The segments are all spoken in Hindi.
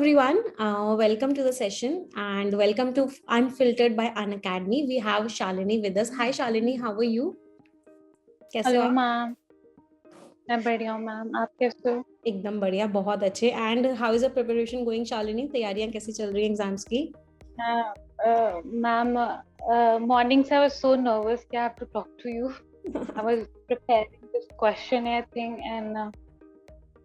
everyone. Welcome to the session and welcome to Unfiltered by Unacademy. We have Shalini with us. Hi Shalini, how are you? कैसे हो हेलो आप? मैम। मैं बढ़िया हूँ मैम, आप कैसे हो? एकदम बढ़िया, बहुत अच्छे. And how is the preparation going Shalini? तैयारियां कैसी चल रही हैं एग्जाम्स की? मैम, morning से I was so nervous कि I have to talk to you. I was preparing this questionnaire thing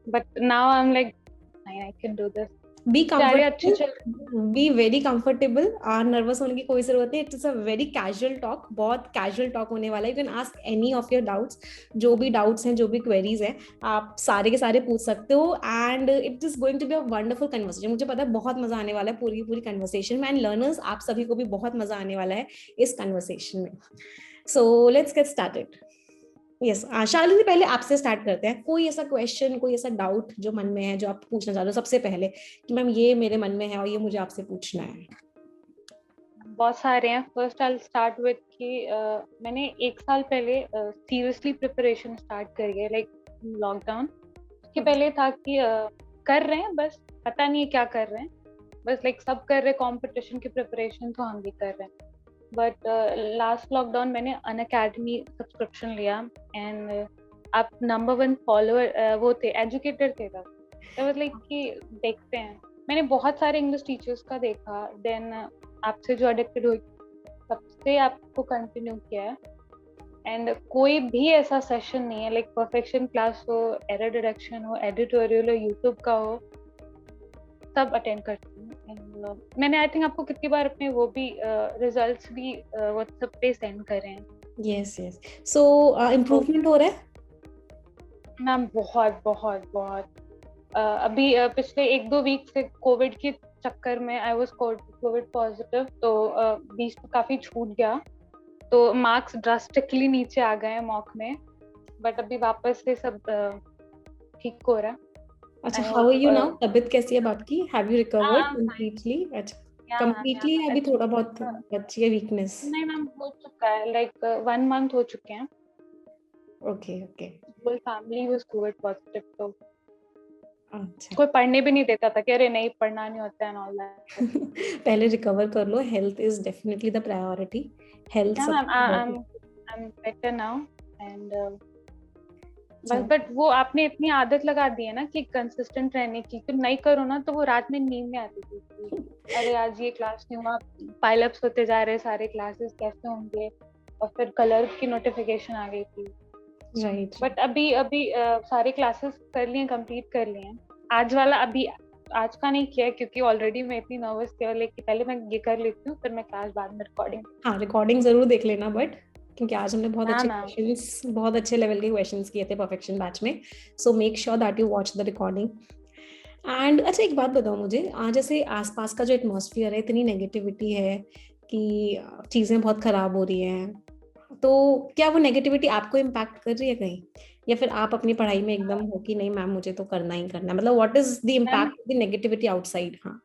but now I'm like, I can do this. Be तैयारी अच्छी कंफर्टेबल. चल रही बी वेरी कंफर्टेबल. नर्वस होने की कोई जरूरत नहीं. It's a very casual talk. बहुत कैजुअल टॉक होने वाला है. You can ask any of your doubts. जो भी डाउट्स हैं, जो भी क्वेरीज हैं, आप सारे के सारे पूछ सकते हो. And it is going to be a wonderful conversation. मुझे पता है बहुत मजा आने वाला है पूरी पूरी कन्वर्सेशन में. एंड लर्नर्स, आप सभी को भी बहुत मजा आने वाला है इस कन्वर्सेशन में. So let's get started. Yes, Shalini, पहले आपसे स्टार्ट करते हैं. कोई ऐसा क्वेश्चन, कोई ऐसा डाउट जो मन में है, जो आप पूछना चाहते हो सबसे पहले, कि मैम ये मेरे मन में है और ये मुझे आपसे पूछना है. बहुत सारे हैं. फर्स्ट आई स्टार्ट विद कि मैंने 1 साल पहले सीरियसली प्रिपरेशन स्टार्ट करी है, लाइक लॉकडाउन. उसके पहले था कि कर रहे हैं, बस पता नहीं है क्या कर रहे हैं. बस लाइक सब कर रहे, कंपटीशन की प्रिपरेशन तो हम भी कर रहे हैं. बट लास्ट लॉकडाउन मैंने अनअकैडमी सब्सक्रिप्शन लिया एंड आप नंबर 1 फॉलोअर वो थे, एजुकेटर थे तब. वाज लाइक कि देखते हैं. मैंने बहुत सारे इंग्लिश टीचर्स का देखा, देन आपसे जो एडिक्टेड हुई सबसे आपको कंटिन्यू किया है. एंड कोई भी ऐसा सेशन नहीं है, लाइक परफेक्शन क्लास हो, एरर डिटेक्शन हो, एडिटोरियल हो, यूट्यूब का हो, सब अटेंड करती हूँ. मैंने आई थिंक आपको कितनी बार अपने वो भी रिजल्ट्स भी व्हाट्सएप पे सेंड करे हैं. Yes yes. सो इम्प्रूवमेंट हो रहा है? मैम बहुत बहुत बहुत. अभी पिछले 1-2 वीक से कोविड के चक्कर में आई वाज कोविड पॉजिटिव, तो बीच में काफी छूट गया, तो मार्क्स ड्रास्टिकली नीचे आ गए हैं मॉक में. बट अभी वापस से सब ठीक हो रहा है. अच्छा, I how are you hope. Now? तबीयत कैसी है अब आपकी? हैव यू रिकवर्ड हाँ, कंप्लीटली? अच्छा, या मैम, या कंप्लीटली है अभी थोड़ा बहुत मैम. बची है वीकनेस? नहीं मैम, हो चुका है, लाइक 1 मंथ हो चुके हैं. Okay okay. Full family was Covid positive, तो अच्छा. कोई पढ़ने भी नहीं देता था कि अरे नहीं पढ़ना नहीं होता है एंड ऑल दैट. पहले रिकवर कर लो. Health is definitely the priority. Health या मैम, सबसे I important. Am better now. And बस, अच्छा. बट वो आपने इतनी आदत लगा दी है ना कि कंसिस्टेंट रहने की, तो नहीं करो ना तो वो रात में नींद में आती थी कि अरे आज ये क्लास नहीं हुआ, पाइलअप्स होते जा रहे सारे क्लासेस, कैसे होंगे. और फिर कलर की नोटिफिकेशन आ गई थी. राइट. बट अभी अभी सारे क्लासेस कर लिए, कंप्लीट कर लिए हैं. आज वाला अभी आज का नहीं किया क्योंकि ऑलरेडी मैं इतनी नर्वस थी, लेकिन पहले मैं ये कर लेती हूँ, फिर मैं क्लास बाद में रिकॉर्डिंग. हाँ, रिकॉर्डिंग जरूर देख लेना. बट क्योंकि आज हमने हाँ मैम. बहुत अच्छे लेवल के क्वेश्चंस किए थे परफेक्शन बैच में. So make sure that you watch the recording. And अच्छा, एक बात बताओ मुझे. आज जैसे आसपास का जो एटमॉस्फेयर है, इतनी नेगेटिविटी है कि चीजें बहुत खराब हो रही हैं, तो क्या वो नेगेटिविटी आपको इम्पैक्ट कर रही है कहीं? या फिर आप अपनी पढ़ाई में एकदम हो कि नहीं मैम, मुझे तो करना ही करना है? मतलब what is the ma'am, impact of the negativity outside? हाँ.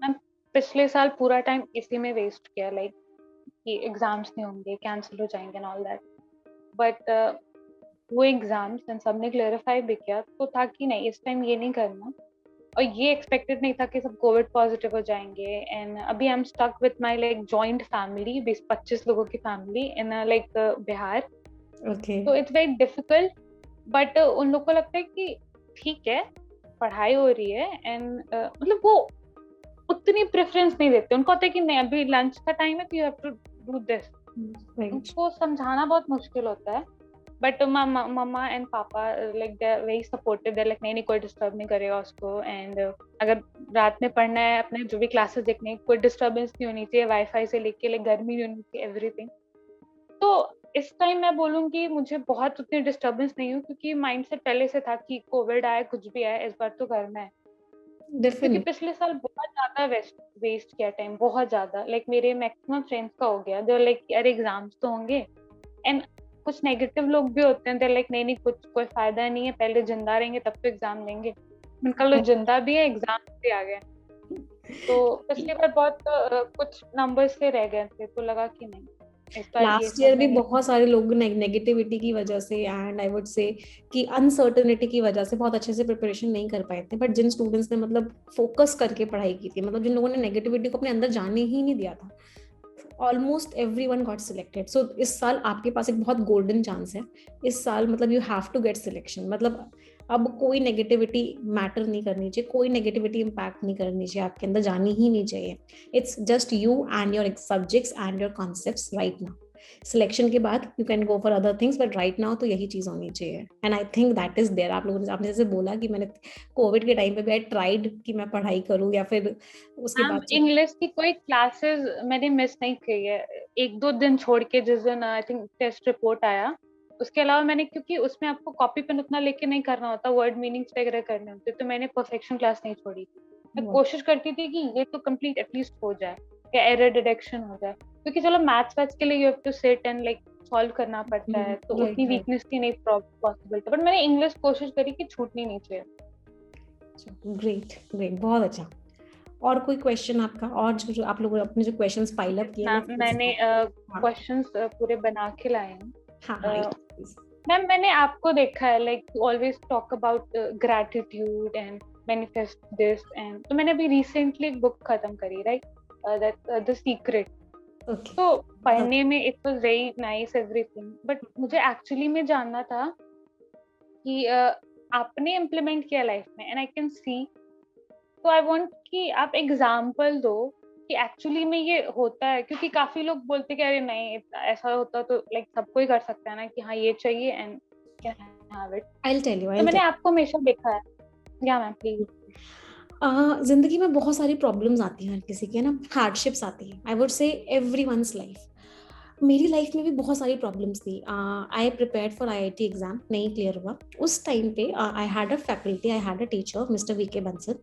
मैम पिछले साल पूरा टाइम इसी में वेस्ट किया, लाइक कि एग्जाम्स नहीं होंगे, कैंसिल हो जाएंगे एंड ऑल दैट. बट वो एग्जाम्स एंड सबने क्लेरिफाई भी किया, तो था कि नहीं इस टाइम ये नहीं करना. और ये एक्सपेक्टेड नहीं था कि सब कोविड पॉजिटिव हो जाएंगे. एंड अभी I am stuck with my like joint family, 20-25 लोगों की family in like Bihar. Okay. तो इट्स वेरी डिफिकल्ट. बट उन लोग को लगता है कि ठीक है, पढ़ाई हो रही है एंड मतलब वो उतनी प्रेफरेंस नहीं देते. उनको होता है कि नहीं अभी लंच का टाइम है तो you have to do this. Right. उनको समझाना बहुत मुश्किल होता है. But mama and papa like they are very supportive. They like नहीं नहीं, कोई डिस्टर्ब नहीं करेगा उसको. एंड अगर रात में पढ़ना है, अपने जो भी क्लासेस देखने, कोई डिस्टर्बेंस नहीं होनी चाहिए, वाईफाई से लेके लाइक गर्मी नहीं होनी चाहिए, एवरीथिंग. तो इस टाइम मैं बोलूंगी मुझे बहुत उतनी डिस्टर्बेंस नहीं हुई, क्योंकि माइंडसेट पहले से था कि कोविड आए कुछ भी आए इस बार तो करना है. क्योंकि डेफिनेटली. पिछले साल बहुत ज्यादा वेस्ट किया टाइम, बहुत ज्यादा. लाइक मेरे मैक्सिमम फ्रेंड्स का हो गया, दे लाइक अरे एग्जाम्स तो होंगे. एंड कुछ नेगेटिव लोग भी होते हैं, दे लाइक नहीं नहीं कुछ कोई फायदा नहीं है, पहले जिंदा रहेंगे तब तो एग्जाम देंगे. उनका लो जिंदा भी है, एग्जाम भी आ गए. तो पिछली बार बहुत कुछ नंबर्स से रह गए थे, तो लगा कि नहीं. इस बार ये लास्ट सब ईयर भी मैंने बहुत सारे लोग नेगेटिविटी की वजह से एंड आई वुड से कि अनसर्टेनिटी की वजह से बहुत अच्छे से प्रिपरेशन नहीं कर पाए थे, बट जिन स्टूडेंट्स ने मतलब फोकस करके पढ़ाई की थी, मतलब जिन लोगों ने नेगेटिविटी को अपने अंदर जाने ही नहीं दिया था, almost every one got selected. So इस साल आपके पास एक बहुत गोल्डन चांस है. इस साल मतलब you have to get selection. मतलब अब कोई नेगेटिविटी मैटर नहीं करनी चाहिए, कोई नेगेटिविटी इम्पैक्ट नहीं करनी चाहिए, आपके अंदर जानी ही नहीं चाहिए. It's just you and your subjects and your concepts right now. Selection के बाद you can go for other things, but right now तो यही चीज होनी चाहिए. And I think that is there. आप लोगों ने, आपने जैसे बोला कि मैंने कोविड के टाइम पे भी आई ट्राइड कि मैं पढ़ाई करूँ या फिर उसके मैम बाद से. इंग्लिश की कोई क्लासेस मैंने मिस नहीं की है, एक दो दिन छोड़ के, जिस दिन आई थिंक टेस्ट रिपोर्ट आया, उसके अलावा मैंने, क्योंकि उसमें आपको कॉपी पेन उतना लेके नहीं करना होता, वर्ड मीनिंग्स वगैरह करने होते, तो मैंने परफेक्शन क्लास नहीं छोड़ी थी. मैं कोशिश करती थी कि ये तो कंप्लीट एटलीस्ट हो जाए या एरर डिटेक्शन हो जाए, क्योंकि चलो मैथ्स वैथ्स के लिए you have to sit and like solve करना पड़ता है, तो राइट उतनी राइट. वीकनेस थी नहीं पॉसिबल था, बट मैंने इंग्लिश कोशिश करी कि छूटनी नहीं चाहिए. ग्रेट ग्रेट, बहुत अच्छा. और कोई क्वेश्चन आपका, और जो आप लोगों ने अपने जो क्वेश्चंस पाइल अप किए मैं मैम फिर से. मैंने हाँ क्वेश्चंस पूरे बना के लाए हैं. हाँ हाँ अ, please. मैम मैंने आपको देखा है like you always talk about gratitude and manifest this, and तो मैंने अभी रिसेंटली एक बुक खत्म करी, right, that the secret. Okay. तो पढ़ने में it was very nice everything, but मुझे एक्चुअली में जानना था कि आपने इम्प्लीमेंट किया लाइफ में एंड आई कैन सी, तो आई वांट कि आप एग्जांपल दो कि एक्चुअली में ये होता है, क्योंकि काफी लोग बोलते कि अरे नहीं ऐसा होता तो लाइक सबको ही कर सकता है ना, कि हाँ ये चाहिए and can have it. I'll tell you, तो I'll मैंने tell आपको हमेशा देखा है. या मैम प्लीज. you. जिंदगी में बहुत सारी प्रॉब्लम्स आती हैं, हर किसी की है ना, हार्डशिप्स आती हैं. I would say everyone's life. मेरी लाइफ में भी बहुत सारी प्रॉब्लम्स थी. I prepared for IIT exam, नहीं क्लियर हुआ. उस टाइम पे I had a faculty, I had a teacher mister VK Bansal.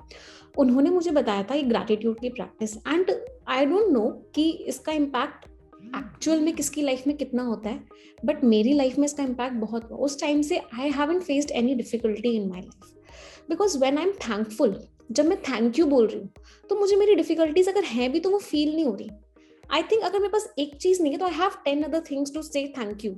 उन्होंने मुझे बताया था एक ग्रैटिट्यूड की practice, and I don't know कि इसका इम्पैक्ट एक्चुअल में किसकी लाइफ में कितना होता है, बट मेरी लाइफ में इसका इम्पैक्ट बहुत हुआ. उस टाइम से I haven't faced any difficulty in my life, because when I am thankful, जब मैं थैंक यू बोल रही हूँ, तो मुझे मेरी डिफिकल्टीज अगर हैं भी तो वो फील नहीं हो रही. आई थिंक अगर मेरे पास एक चीज नहीं है तो I have 10 other things to say thank you.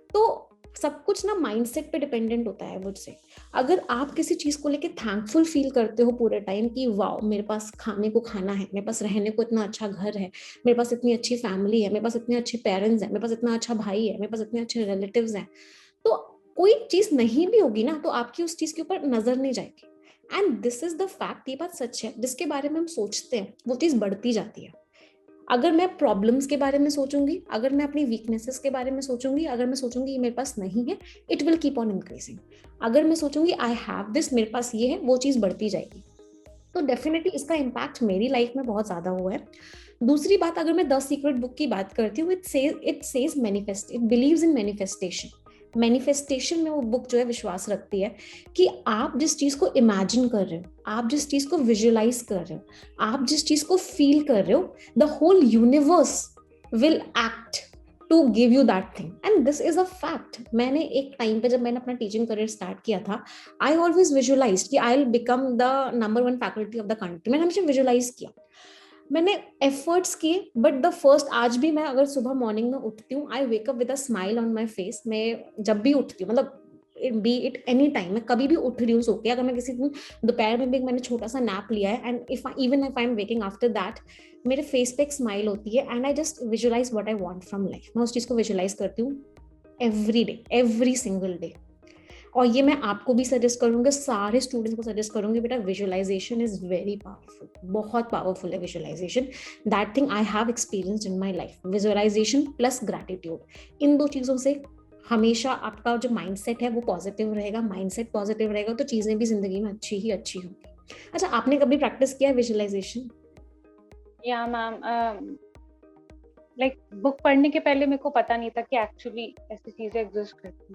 तो सब कुछ ना माइंडसेट पे डिपेंडेंट होता है मुझसे. अगर आप किसी चीज को लेके थैंकफुल फील करते हो पूरे टाइम कि वाओ मेरे पास खाने को खाना है, मेरे पास रहने को इतना अच्छा घर है, मेरे पास इतनी अच्छी फैमिली है, मेरे पास इतने अच्छे पेरेंट्स हैं, मेरे पास इतना अच्छा भाई है, मेरे पास इतने अच्छे रिलेटिव्स हैं, तो कोई चीज नहीं भी होगी ना तो आपकी उस चीज के ऊपर नजर नहीं जाएगी. And this is the fact, ये बात सच है. जिसके बारे में हम सोचते हैं वो चीज बढ़ती जाती है. अगर मैं प्रॉब्लम्स के बारे में सोचूंगी, अगर मैं अपनी वीकनेसेस के बारे में सोचूंगी, अगर मैं सोचूंगी ये मेरे पास नहीं है, it will keep on increasing. अगर मैं सोचूंगी आई हैव दिस, मेरे पास ये है, वो चीज बढ़ती जाएगी. तो डेफिनेटली इसका इम्पैक्ट मेरी लाइफ में बहुत ज्यादा हुआ है. दूसरी बात, अगर मैं द सीक्रेट बुक की बात करती हूँ, it says manifest, it believes in manifestation. Manifestation में वो बुक जो है विश्वास रखती है कि आप जिस चीज को इमेजिन कर रहे हो, आप जिस चीज को विजुअलाइज कर रहे हो, आप जिस चीज को फील कर रहे हो, the whole universe will act to give you that thing. And this is a fact. मैंने एक टाइम पे जब मैंने अपना टीचिंग करियर स्टार्ट किया था, आई ऑलवेज विजुअलाइज कि I will become the number one faculty of the country. मैंने हमेशा विजुअलाइज किया, मैंने एफर्ट्स किए, बट द फर्स्ट, आज भी मैं अगर सुबह मॉर्निंग में उठती हूँ, I wake up with a smile on my face. मैं जब भी उठती हूँ, मतलब बी इट एनी टाइम, मैं कभी भी उठ रही हूँ सो के, अगर मैं किसी दिन दोपहर में भी मैंने छोटा सा नैप लिया है, and if I am waking after that, मेरे फेस पे एक स्माइल होती है, and I just visualize what I want from life. मैं उस चीज को विजुअलाइज करती हूँ every day, every single day. और ये मैं आपको भी सजेस्ट करूंगी, सारे स्टूडेंट्स को सजेस्ट करूंगी, बेटा विजुअलाइजेशन इज वेरी पावरफुल, बहुत पावरफुल है visualisation. That thing I have experienced in my life. Visualisation plus gratitude, इन दो चीजों से हमेशा आपका जो माइंडसेट है वो पॉजिटिव रहेगा. माइंडसेट पॉजिटिव रहेगा तो चीजें भी जिंदगी में अच्छी ही अच्छी होंगी. अच्छा, आपने कभी प्रैक्टिस किया है विजुअलाइजेशन? या मैम लाइक बुक पढ़ने के पहले मेरे को पता नहीं था कि एक्चुअली ऐसी चीजें एग्जिस्ट करती,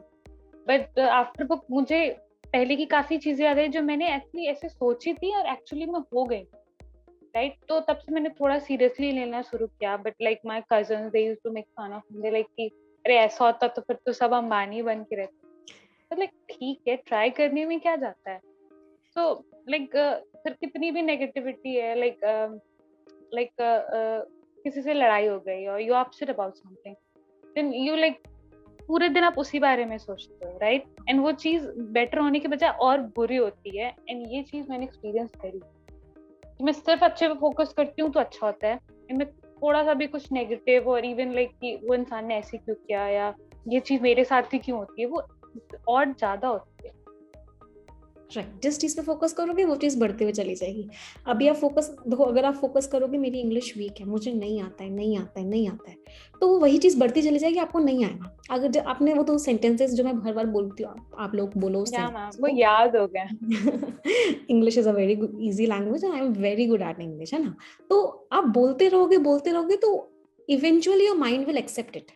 बट आफ्टर बुक मुझे पहले की काफी चीजें याद है जो मैंने एक्चुअली ऐसे सोची थी और एक्चुअली में हो गई, राइट. तो तब से मैंने थोड़ा सीरियसली लेना शुरू किया, but like my cousins they used to make fun of me, like कि अरे ऐसा होता तो फिर तो सब अंबानी बन के रहते. तो लाइक ठीक है, ट्राई करने में क्या जाता है. तो लाइक फिर कितनी भी नेगेटिविटी है, लाइक किसी से लड़ाई हो गई और you upset about something, then you like पूरे दिन आप उसी बारे में सोचते हो, राइट? एंड वो चीज बेटर होने के बजाय और बुरी होती है। एंड ये चीज मैंने एक्सपीरियंस करी, मैं सिर्फ अच्छे पे फोकस करती हूँ तो अच्छा होता है, मैं थोड़ा सा भी कुछ नेगेटिव और इवन लाइक कि वो इंसान ने ऐसे क्यों किया या ये चीज मेरे साथ ही क्यों होती है, वो और ज्यादा होती है। राइट, जिस चीज पे फोकस करोगे वो चीज बढ़ते हुए चली जाएगी। अभी आप फोकस देखो, अगर आप फोकस करोगे मेरी इंग्लिश वीक है, मुझे नहीं आता है, नहीं आता है, नहीं आता है, तो वही चीज बढ़ती चली जाएगी, आपको नहीं आएगा। अगर जो आपने वो तो सेंटेंसेस जो मैं हर बार बोलती हूँ, आप लोग बोलो उस या मैम सेंटेंस वो को। याद हो गया। English is a very good easy language and I am very good at English, है ना? तो आप बोलते रहोगे तो eventually your mind will accept it.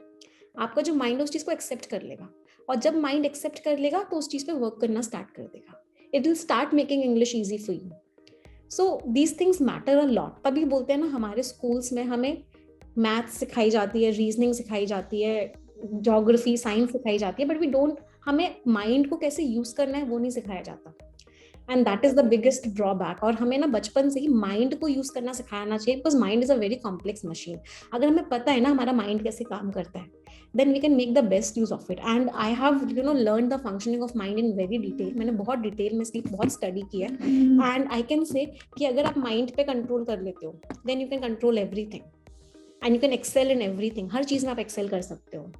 आपका जो माइंड है उस चीज को एक्सेप्ट कर लेगा, और जब माइंड एक्सेप्ट कर लेगा तो उस चीज पे वर्क करना स्टार्ट कर देगा। It will start making English easy for you. So these things matter a lot. तभी बोलते हैं ना, हमारे स्कूल्स में हमें मैथ्स सिखाई जाती है, रीजनिंग सिखाई जाती है, ज्योग्राफी साइंस सिखाई जाती है, बट वी डोंट, हमें माइंड को कैसे यूज करना है वो नहीं सिखाया जाता। And that is the biggest drawback. और हमें ना बचपन से ही माइंड को यूज करना सिखाना चाहिए, because mind is a very complex machine. अगर हमें पता है ना हमारा माइंड कैसे काम करता है, then we can make the best use of it. And I have learned the functioning of mind in very detail. मैंने बहुत डिटेल में इसकी बहुत स्टडी किया है, एंड आई कैन से कि अगर आप माइंड पे कंट्रोल कर लेते हो then you can control everything and you can excel in everything. हर चीज में आप एक्सेल कर सकते हो।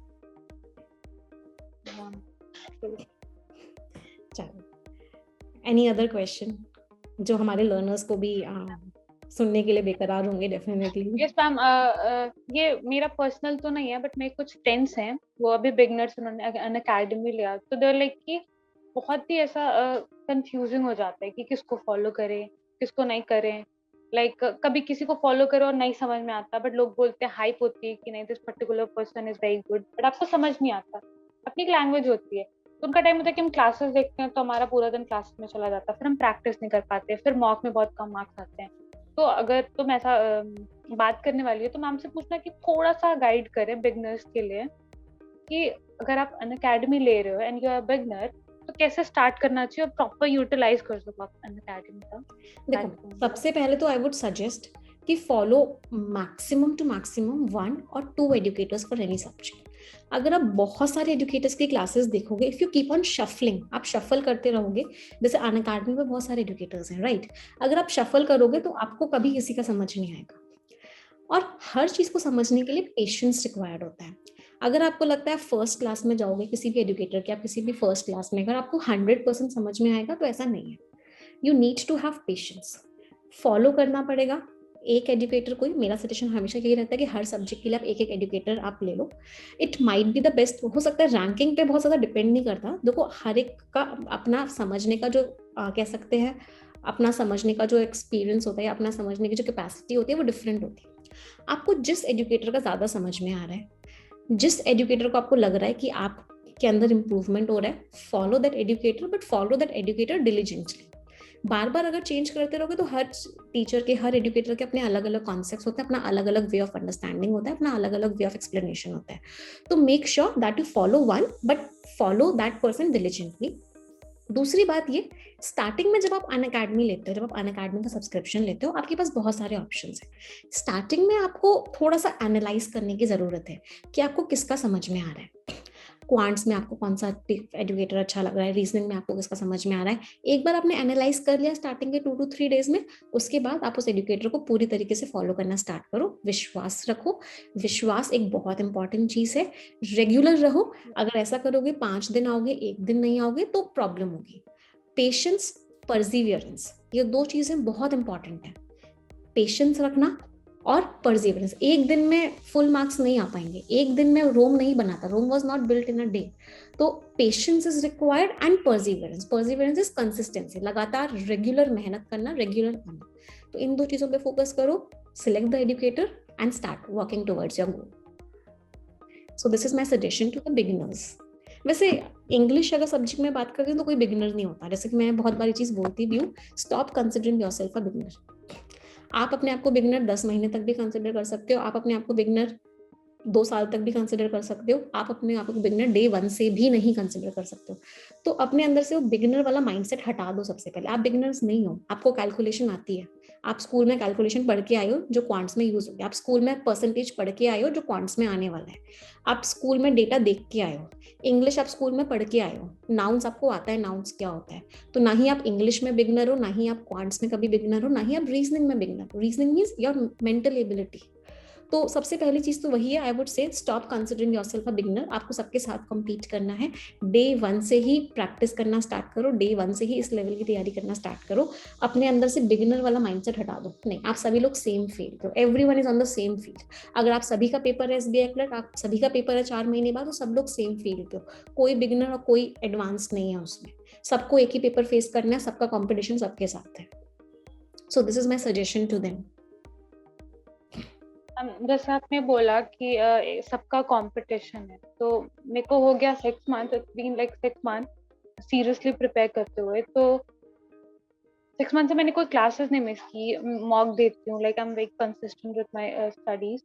चलो, एनी अदर क्वेश्चन जो हमारे लर्नर्स को भी सुनने के लिए बेकरार होंगे डेफिनेटली। यस मैम, ये मेरा पर्सनल तो नहीं है बट मेरे कुछ फ्रेंड्स हैं वो अभी बिगनर्स, उन्होंने अन अकेडमी लिया, तो देयर लाइक कि बहुत ही ऐसा कंफ्यूजिंग हो जाता है कि किसको फॉलो करें किसको नहीं करें। लाइक कभी किसी को फॉलो करो और नहीं समझ में आता, बट लोग बोलते हैं, हाइप होती है कि नहीं this particular person is very good, but आपको समझ नहीं आता, अपनी एक लैंग्वेज होती है। तो उनका टाइम होता है कि हम क्लासेस देखते हैं तो हमारा पूरा दिन क्लासेस में चला जाता है, फिर हम प्रैक्टिस नहीं कर पाते, फिर मॉक में बहुत कम मार्क्स आते हैं। तो अगर तुम ऐसा बात करने वाली है तो मैम से पूछना कि थोड़ा सा गाइड करें बिगनर्स के लिए, कि अगर आप अन अकेडमी ले रहे हो एंड यू आर बिगनर, तो कैसे स्टार्ट करना चाहिए और प्रॉपर यूटिलाइज कर सको आप अन अकेडमी का। देखो, सबसे पहले तो आई वुड सजेस्ट कि फॉलो मैक्सिमम टू मैक्सिमम 1 और 2 एजुकेटर्स फॉर एनी सब्जेक्ट। अगर आप बहुत सारे एजुकेटर्स की क्लासेस देखोगे, if you keep on shuffling, आप शफल करते रहोगे, जैसे अन अकेडमी में बहुत सारे एजुकेटर्स हैं, राइट? अगर आप शफल करोगे तो आपको कभी किसी का समझ नहीं आएगा। और हर चीज को समझने के लिए पेशेंस रिक्वायर्ड होता है। अगर आपको लगता है फर्स्ट क्लास में जाओगे किसी भी एजुकेटर के, आप किसी भी फर्स्ट क्लास में, अगर आपको 100% समझ में आएगा, तो ऐसा नहीं है। You need to have patience, follow करना पड़ेगा एक एजुकेटर को ही। मेरा सजेशन हमेशा यही रहता है कि हर सब्जेक्ट के लिए आप एक एक एजुकेटर आप ले लो। It might be the best, हो सकता है रैंकिंग पे बहुत ज्यादा डिपेंड नहीं करता। देखो, हर एक का अपना समझने का जो कह सकते हैं, अपना समझने का जो एक्सपीरियंस होता है, अपना समझने की जो कैपेसिटी होती है वो डिफरेंट होती है। आपको जिस एजुकेटर का ज्यादा समझ में आ रहा है, जिस एजुकेटर को आपको लग रहा है कि आपके अंदर इंप्रूवमेंट हो रहा है, follow that educator, but follow that educator diligently. बार बार अगर चेंज करते रहोगे तो हर टीचर के, हर एजुकेटर के अपने अलग अलग कॉन्सेप्ट्स होते हैं, अपना अलग अलग वे ऑफ अंडरस्टैंडिंग होता है, अपना अलग अलग वे ऑफ एक्सप्लेनेशन होता है। तो make sure that you follow one, but follow that person diligently. दूसरी बात ये, स्टार्टिंग में जब आप अन अकेडमी लेते हो, जब आप अन अकेडमी का सब्सक्रिप्शन लेते हो, आपके पास बहुत सारे ऑप्शंस हैं। स्टार्टिंग में आपको थोड़ा सा एनालाइज करने की जरूरत है कि आपको किसका समझ में आ रहा है। क्वांट्स में आपको कौन सा एजुकेटर अच्छा लग रहा है, रीजनिंग में आपको किसका समझ में आ रहा है। एक बार आपने एनालाइज कर लिया स्टार्टिंग के 2 to 3 डेज में, उसके बाद आप उस एजुकेटर को पूरी तरीके से फॉलो करना स्टार्ट करो। विश्वास रखो, विश्वास एक बहुत इंपॉर्टेंट चीज है। रेगुलर रहो। अगर ऐसा करोगे 5 दिन आओगे, 1 दिन नहीं आओगे, तो प्रॉब्लम होगी। पेशेंस, परसिवियरेंस, ये 2 चीजें बहुत इंपॉर्टेंट है। पेशेंस रखना और परसिवरेंस। एक दिन में फुल मार्क्स नहीं आ पाएंगे, एक दिन में रोम नहीं बनाता, Rome was not built in a day. तो patience is required and perseverance. Perseverance is consistency, लगातार रेगुलर मेहनत करना, रेगुलर करना। तो इन 2 चीजों पे फोकस करो, select the educator and start working towards your goal. So this is my suggestion to the beginners. वैसे इंग्लिश अगर सब्जेक्ट में बात करते हैं तो कोई बिगिनर नहीं होता, जैसे कि मैं बहुत बारी चीज बोलती भी हूँ, stop considering yourself a beginner. आप अपने आप को बिगिनर 10 महीने तक भी कंसिडर कर सकते हो, आप अपने आप को बिगिनर 2 साल तक भी कंसिडर कर सकते हो, आप अपने आप को बिगिनर डे 1 से भी नहीं कंसिडर कर सकते हो। तो अपने अंदर से वो बिगिनर वाला माइंडसेट हटा दो। सबसे पहले आप बिगिनर्स नहीं हो, आपको कैलकुलेशन आती है, आप स्कूल में कैलकुलेशन पढ़ के आए हो जो क्वांट्स में यूज होगी, आप स्कूल में परसेंटेज पढ़ के आए हो जो क्वांट्स में आने वाला है, आप स्कूल में डेटा देख के आए हो, इंग्लिश आप स्कूल में पढ़ के आए हो, नाउन्स आपको आता है, नाउन्स क्या होता है। तो ना ही आप इंग्लिश में बिगनर हो, ना ही आप क्वांट्स में कभी बिगनर हो, ना ही आप रीजनिंग में बिगनर हो। Reasoning means your mental ability. तो सबसे पहली चीज तो वही है, आई वुड से stop considering yourself a beginner. आपको सबके साथ कम्पीट करना है, डे 1 से ही प्रैक्टिस करना स्टार्ट करो, डे 1 से ही इस लेवल की तैयारी करना स्टार्ट करो। अपने अंदर से बिगिनर वाला माइंडसेट हटा दो। नहीं, आप सभी लोग सेम फील्ड हो, everyone is on the same field. अगर आप सभी का पेपर है एसबीआई क्लर्क, आप सभी का पेपर है 4 महीने बाद, तो सब लोग सेम फील्ड हो, कोई बिगिनर और कोई एडवांस नहीं है उसमें। सबको एक ही पेपर फेस करना है, सबका कॉम्पिटिशन सबके साथ है। So this is my suggestion to them. जैसे आपने बोला कि सबका कंपटीशन है, तो मेरे को हो गया 6 month, it's been like 6 month seriously prepare करते हुए। तो 6 मंथ से मैंने कोई क्लासेस नहीं मिस की, मॉक देती हूँ, like I am very consistent with my studies.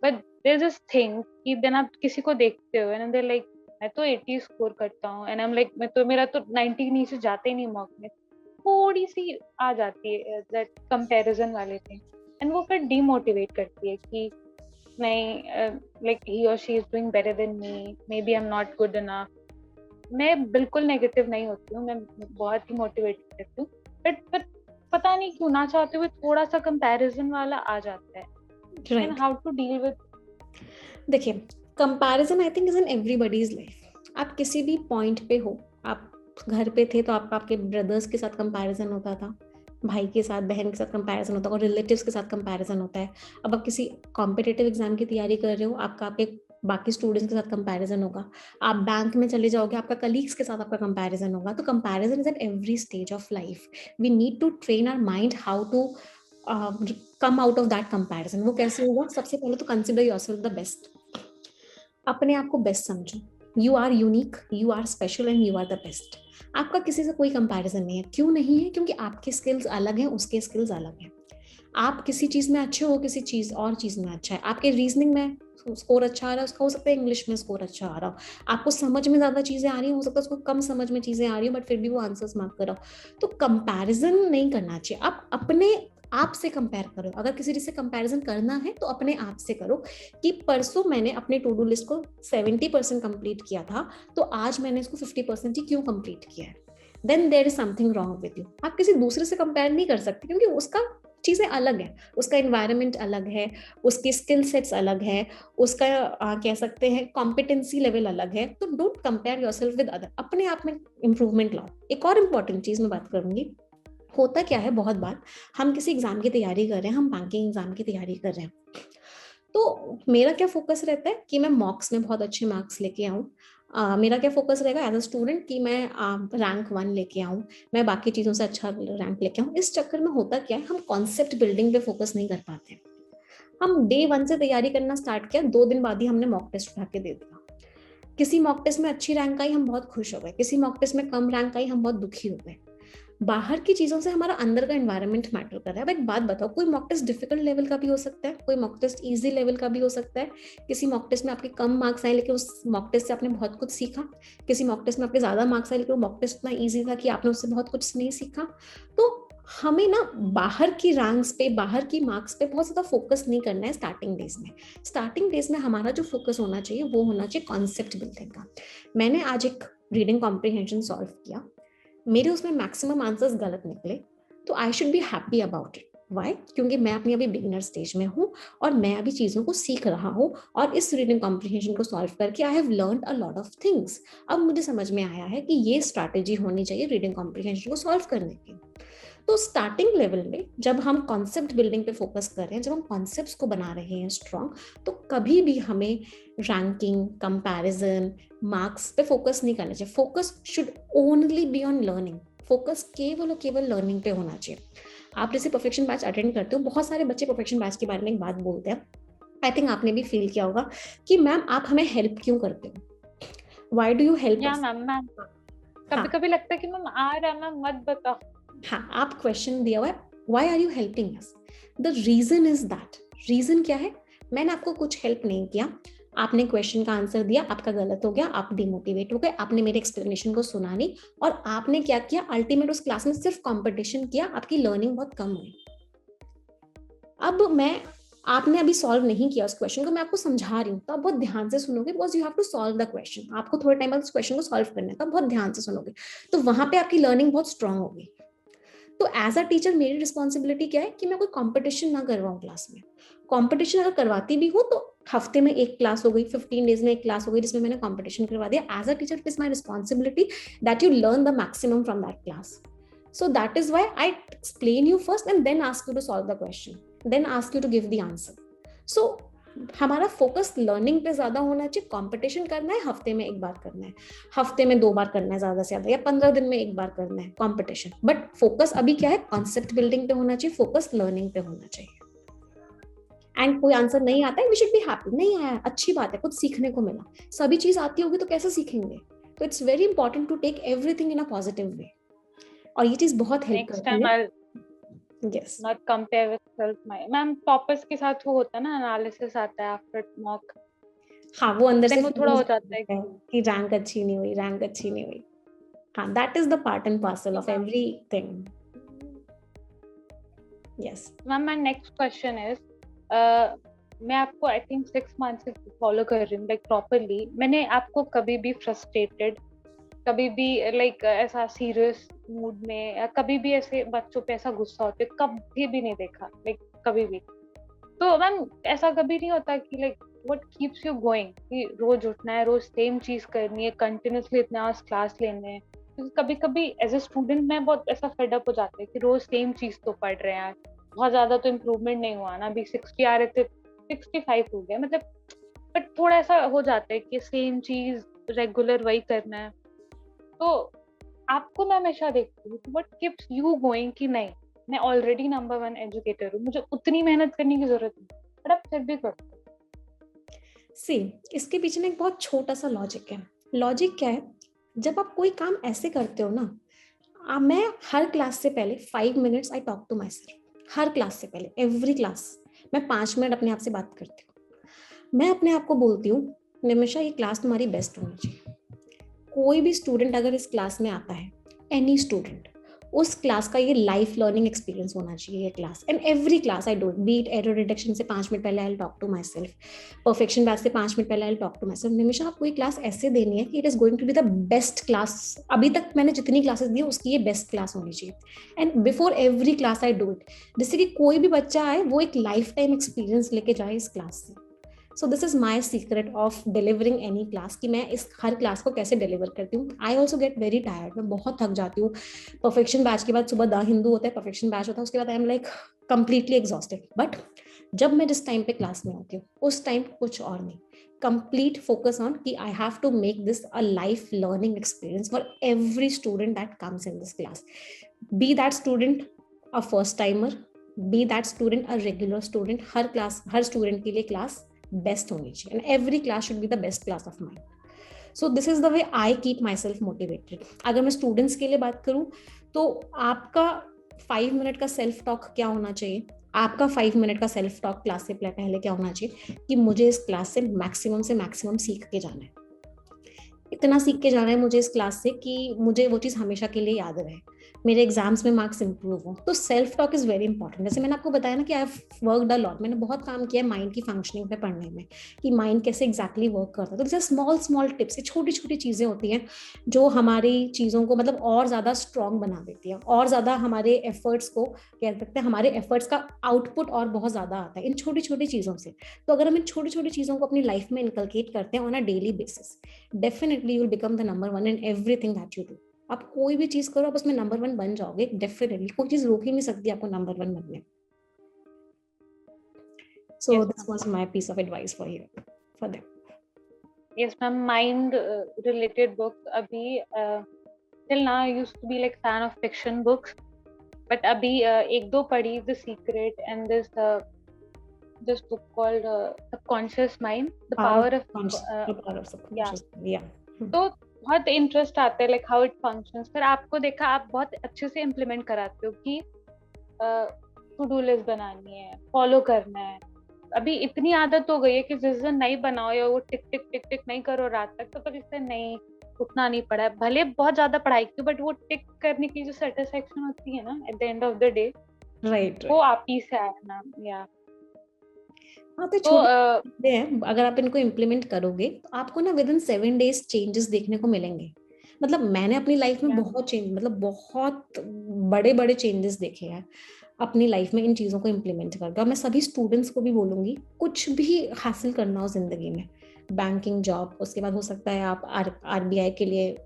But there is this thing कि देन आप किसी को देखते हो एंड दे लाइक मैं तो 80 स्कोर करता हूँ, एंड आई एम लाइक मेरा तो 90 नीचे जाते ही नहीं मॉक में। थोड़ी सी आ जाती है दैट कंपैरिजन वाले थिंग, एंड वो फिर डीमोटिवेट करती है कि नहीं, लाइक ही और she is doing better than me, maybe I am not good enough. मैं बिल्कुल नेगेटिव नहीं होती हूँ, मैं बहुत ही मोटिवेट करती हूँ, बट पता नहीं क्यों ना चाहते हुए थोड़ा सा कंपैरिजन वाला आ जाता है। And right, how to deal with. देखिए, comparison I think is in everybody's life. आप किसी भी पॉइंट पे हो, आप घर पे थे तो आपका आपके ब्रदर्स के साथ कंपैरिजन होता था, भाई के साथ, बहन के साथ कंपैरिजन होता है, और रिलेटिव्स के साथ कंपैरिजन होता है। अब आप किसी कॉम्पिटिटिव एग्जाम की तैयारी कर रहे हो, आपका आपके बाकी स्टूडेंट्स के साथ कंपैरिजन होगा। आप बैंक में चले जाओगे, आपका कलीग्स के साथ आपका कंपैरिजन होगा। तो comparison is at every stage of life. We need to train our mind how to come out of that comparison. वो कैसे होगा? सबसे पहले तो कंसिडर योरसेल्फ द बेस्ट। अपने आप को बेस्ट समझो। You are unique, you are special and you are the best. आपका किसी से कोई कंपैरिजन नहीं है। क्यों नहीं है? क्योंकि आपके स्किल्स अलग हैं, उसके स्किल्स अलग हैं। आप किसी चीज में अच्छे हो, किसी चीज और चीज में अच्छा है। आपके रीजनिंग में स्कोर अच्छा आ रहा है, उसका हो सकता है इंग्लिश में स्कोर अच्छा आ रहा हो। आपको समझ में ज्यादा चीजें आ रही हो सकता है उसको कम समझ में चीजें आ रही हो, बट फिर भी वो आंसर्स मार्क करो। तो कंपैरिजन नहीं करना चाहिए। आप अपने आप से कंपेयर करो। अगर किसी चीज से कंपैरिजन करना है तो अपने आप से करो कि परसों मैंने अपने टू डू लिस्ट को 70% कंप्लीट किया था, तो आज मैंने इसको 50% ही क्यों कंप्लीट किया है। Then there is something wrong with you. आप किसी दूसरे से कंपेयर नहीं कर सकते, क्योंकि उसका चीजें अलग है, उसका एनवायरनमेंट अलग है, उसके स्किल सेट्स अलग है, उसका कह सकते हैं कॉम्पिटेंसी लेवल अलग है। तो don't compare yourself with other, अपने आप में इंप्रूवमेंट लाओ। एक और इम्पॉर्टेंट चीज मैं बात करूंगी, होता क्या है बहुत बार, हम किसी एग्जाम की तैयारी कर रहे हैं, हम बैंकिंग एग्जाम की तैयारी कर रहे हैं, तो मेरा क्या फोकस रहता है कि मैं मॉक्स में बहुत अच्छे मार्क्स लेके आऊँ। मेरा क्या फोकस रहेगा एज अ स्टूडेंट कि मैं रैंक 1 लेके आऊँ, मैं बाकी चीज़ों से अच्छा रैंक लेके आऊँ। इस चक्कर में होता क्या है, हम कॉन्सेप्ट बिल्डिंग पे फोकस नहीं कर पाते। हम डे 1 से तैयारी करना स्टार्ट किया, 2 दिन बाद ही हमने मॉक टेस्ट उठा के दे दिया। किसी मॉक टेस्ट में अच्छी रैंक आई, हम बहुत खुश हो गए। किसी मॉक टेस्ट में कम रैंक आई, हम बहुत दुखी हो गए। बाहर की चीजों से हमारा अंदर का एनवायरनमेंट मैटर कर रहा है। अब एक बात बताओ, कोई मॉक टेस्ट डिफिकल्ट लेवल का भी हो सकता है, कोई मॉक टेस्ट इजी लेवल का भी हो सकता है। किसी मॉक टेस्ट में आपके कम मार्क्स आए लेकिन उस मॉक टेस्ट से आपने बहुत कुछ सीखा। किसी मॉक टेस्ट में आपके ज्यादा मार्क्स आए लेकिन वो मॉक टेस्ट इतना ईजी था कि आपने उससे बहुत कुछ नहीं सीखा। तो हमें ना बाहर की रैंक्स पे, बाहर की मार्क्स पे बहुत ज्यादा फोकस नहीं करना है स्टार्टिंग डेज में। स्टार्टिंग डेज में हमारा जो फोकस होना चाहिए वो होना चाहिए कॉन्सेप्ट बिल्डिंग का। मैंने आज एक रीडिंग कॉम्प्रिहेंशन सॉल्व किया, मेरे उसमें मैक्सिमम आंसर्स गलत निकले, तो I should be happy about it. Why? क्योंकि मैं अपनी अभी बिगिनर स्टेज में हूँ और मैं अभी चीज़ों को सीख रहा हूँ, और इस रीडिंग कॉम्प्रिहेंशन को सॉल्व करके I have learned a lot of things. अब मुझे समझ में आया है कि ये स्ट्रैटेजी होनी चाहिए रीडिंग कॉम्प्रिहेंशन को सॉल्व करने की। तो स्टार्टिंग लेवल में जब हम कॉन्सेप्ट बिल्डिंग पे फोकस कर रहे हैं, जब हम कॉन्सेप्ट्स को बना रहे हैं स्ट्रॉन्ग, तो कभी भी हमें रैंकिंग, कंपैरिजन, मार्क्स पे फोकस नहीं करना चाहिए। Focus should only be on learning. Focus केवल और केवल लर्निंग पे होना चाहिए। आप जैसे परफेक्शन बैच अटेंड करते हो, बहुत सारे बच्चे परफेक्शन बैच के बारे में एक बात बोलते हैं, आई थिंक आपने भी फील किया होगा कि मैम आप हमें हेल्प क्यों करते हो, वाई डू यू हेल्प या अस। मैम कभी हाँ, कभी लगता है कि मैम आ रहा है, मैम मत बताओ। हाँ, आप क्वेश्चन दिया हुआ है, why are you helping us. The reason is that. Reason क्या है? मैंने आपको कुछ हेल्प नहीं किया, आपने क्वेश्चन का आंसर दिया, आपका गलत हो गया, आप डिमोटिवेट हो गए, आपने मेरे एक्सप्लेनेशन को सुना नहीं, और आपने क्या किया, अल्टीमेट उस क्लास में सिर्फ कंपटीशन किया, आपकी लर्निंग बहुत कम हुई। अब मैं, आपने अभी सॉल्व नहीं किया उस क्वेश्चन को, मैं आपको समझा रही हूँ, तो आप बहुत ध्यान से सुनोगे, because you have to solve the question. आपको थोड़े टाइम बाद उस क्वेश्चन को सॉल्व करना है, तो आप बहुत ध्यान से सुनोगे, तो वहां पे आपकी लर्निंग बहुत स्ट्रांग होगी। तो एज अ टीचर मेरी रिस्पॉन्सिबिलिटी क्या है कि मैं कोई कंपटीशन ना करवाऊं क्लास में। कंपटीशन अगर करवाती भी हूँ तो हफ्ते में एक क्लास हो गई, 15 डेज में एक क्लास हो गई जिसमें मैंने कंपटीशन करवा दिया। As a teacher it is my responsibility that you learn the maximum from that class. So that is why I explain you first and then ask you to solve the question, then ask you to give the answer. So हमारा फोकस लर्निंग पे ज्यादा होना चाहिए। कंपटीशन करना है हफ्ते में एक बार करना है, हफ्ते में 2 बार करना है ज्यादा से ज्यादा, या 15 दिन में एक बार करना है कंपटीशन, बट फोकस अभी क्या है, कॉन्सेप्ट बिल्डिंग पे होना चाहिए, फोकस लर्निंग पे होना चाहिए। एंड कोई आंसर नहीं आता है, वी शुड बी हैप्पी, नहीं आया अच्छी बात है, कुछ सीखने को मिला। सभी चीज आती होगी तो कैसे सीखेंगे? तो it's very important to take everything in a positive way, और ये चीज बहुत हेल्प नेक्स्ट करती टाइम है। I yes, not compare with self. Ma'am toppers के साथ वो होता है ना, एनालिसिस आता है आफ्टर मॉक, हाँ, वो अंदर से टाइम वो फील थोड़ा हो हो जाता जाता है है कि रैंक अच्छी नहीं हुई, रैंक अच्छी नहीं हुई। हाँ, that is the part and parcel कि of everything. Yes. Ma'am my next question is, मैं आपको आई थिंक 6 मंथ से फॉलो कर रही हूँ लाइक प्रॉपरली। मैंने आपको कभी भी फ्रस्ट्रेटेड, कभी भी लाइक ऐसा सीरियस मूड में, या कभी भी ऐसे बच्चों पे ऐसा गुस्सा होते कभी भी नहीं देखा, लाइक कभी भी। तो मैम ऐसा कभी नहीं होता कि like what keeps you going, कि रोज उठना है, रोज सेम चीज करनी है, कंटिन्यूअसली इतने आवर्स क्लास लेने हैं? क्योंकि कभी कभी एज ए स्टूडेंट मैं बहुत ऐसा फेड अप हो जाता है कि रोज सेम चीज तो पढ़ रहे हैं यार, बहुत ज्यादा तो इम्प्रूवमेंट नहीं हुआ ना, अभी 60 आ रहे थे 65 हो गया, मतलब बट थोड़ा ऐसा हो जाता है कि सेम चीज रेगुलर वही करना है। तो आपको मैं हमेशा देखती हूँ, व्हाट कीप्स यू गोइंग कि नहीं, मैं ऑलरेडी नंबर 1 एजुकेटर हूँ, मुझे उतनी मेहनत करने की जरूरत नहीं, बट आप फिर भी करते हो। सी, इसके पीछे ना एक बहुत छोटा सा लॉजिक है। लॉजिक क्या है, जब आप कोई काम ऐसे करते हो ना, मैं हर क्लास से पहले 5 minutes I talk to myself. हर क्लास से पहले, एवरी क्लास मैं 5 मिनट अपने आप से बात करती हूँ। मैं अपने आप को बोलती हूँ, निमिषा ये क्लास तुम्हारी बेस्ट होनी चाहिए। कोई भी स्टूडेंट अगर इस क्लास में आता है, एनी स्टूडेंट, उस क्लास का ये लाइफ लर्निंग एक्सपीरियंस होना चाहिए ये class. And every class I do it, beat error detection से 5 मिनट पहले I talk to myself, perfection batch से 5 मिनट पहले I talk to myself, Nimisha आपको ये क्लास ऐसे देनी है कि it is going to be the best class. अभी तक मैंने जितनी क्लासेस दी उसकी ये बेस्ट क्लास होनी चाहिए। And before every class I do it, जिससे कि कोई भी बच्चा आए वो एक लाइफ टाइम एक्सपीरियंस लेके जाए इस क्लास से। सो this is my secret of delivering any class, कि मैं इस हर क्लास को कैसे डिलीवर करती हूँ। I also get very tired, मैं बहुत थक जाती हूँ। परफेक्शन बैच के बाद सुबह द हिंदू होता है, परफेक्शन बैच होता है, उसके बाद I am like completely exhausted. But जब मैं जिस टाइम पे क्लास में होती हूँ उस टाइम कुछ और नहीं, complete focus on कि I have to make this a life learning experience for every student that comes in this class. Be that student a first timer, be that student a regular student, her class, her student के लिए क्लास बेस्ट होनी चाहिए, and every class should be the best class of mine. So this is the way I keep my self motivated. अगर मैं स्टूडेंट्स के लिए बात करूं, तो आपका 5 मिनट का सेल्फ टॉक क्या होना चाहिए? आपका 5 मिनट का सेल्फ टॉक क्लास से पहले क्या होना चाहिए कि मुझे इस क्लास से मैक्सिमम सीख के जाना है। इतना सीख के जाना है मुझे इस क्लास से कि मुझे वो चीज़ हमेशा के लिए याद रहे, मेरे एग्जाम्स में मार्क्स इंप्रूव हो। तो self talk is very important. जैसे मैंने आपको बताया ना कि I have worked a lot, मैंने बहुत काम किया है माइंड की फंक्शनिंग पे पढ़ने में, कि माइंड कैसे एग्जैक्टली वर्क करता है। तो जैसे स्मॉल स्मॉल टिप्स, छोटी छोटी चीज़ें होती हैं जो हमारी चीज़ों को मतलब और ज़्यादा स्ट्रॉन्ग बना देती है, और ज़्यादा हमारे एफर्ट्स को, कह सकते हैं हमारे एफर्ट्स का आउटपुट और बहुत ज़्यादा आता है इन छोटी छोटी चीज़ों से। तो अगर हम इन छोटी छोटी चीज़ों को अपनी लाइफ में इनकलकेट करते हैं on a daily basis, definitely you will become the number 1 in everything that you do. आप कोई भी चीज करो, आप उसमें नंबर 1 बन जाओगे डेफिनेटली, कोई चीज रोक ही नहीं सकती आपको नंबर 1 बनने। So yes this ma'am, was my piece of advice for you, for them. Yes ma'am, mind related books अभी till now I used to be like fan of fiction books, but अभी एक दो पढ़ी, the secret and this book called subconscious mind, the power of, power of या, सबकॉन्शियस, या। तो बहुत इंटरेस्ट आता है लाइक हाउ इट फंक्शंस। फिर आपको देखा आप बहुत अच्छे से इम्प्लीमेंट कराते हो कि टू डू लिस्ट बनानी है, फॉलो करना है, अभी इतनी आदत हो गई है कि जिस दिन नहीं बनाओ या वो टिक टिक टिक टिक नहीं करो रात तक, तो फिर इससे नहीं उठना नहीं पड़ा, भले बहुत ज्यादा पढ़ाई की, बट वो टिक करने की जो सेटिस्फेक्शन होती है ना at the end of the day, right वो राइट। आप ही से आया ना। या हाँ, तो तो छोटे चीजें हैं, अगर आप इनको इम्प्लीमेंट करोगे तो आपको ना विद इन 7 days चेंजेस देखने को मिलेंगे। मतलब मैंने अपनी लाइफ में या बहुत चेंज, मतलब बहुत बड़े बड़े चेंजेस देखे हैं अपनी लाइफ में इन चीज़ों को इम्प्लीमेंट करके। और मैं सभी स्टूडेंट्स को भी बोलूंगी, कुछ भी हासिल करना हो जिंदगी में, बैंकिंग जॉब, उसके बाद हो सकता है आप आरबीआई के लिए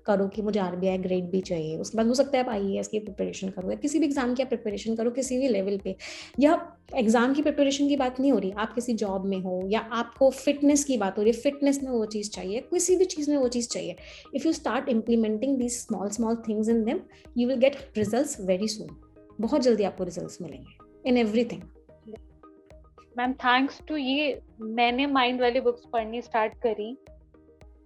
करो कि मुझे आरबीआई ग्रेड भी चाहिए, उसके बाद हो सकता है आप आईएएस की प्रिपरेशन करो, या किसी भी एग्जाम की आप प्रिपरेशन करो किसी भी लेवल पे। या एग्जाम की प्रिपरेशन की बात नहीं हो रही, आप किसी जॉब में हो या आपको फिटनेस की बात हो रही है, फिटनेस में वो चीज़ चाहिए, किसी भी चीज़ में वो चीज़ चाहिए, if you start implementing these small small things in them, you will get results very soon. बहुत जल्दी आपको रिजल्ट्स मिलेंगे in everything. Ma'am thanks to ये मैंने माइंड वाली बुक्स पढ़नी स्टार्ट करी,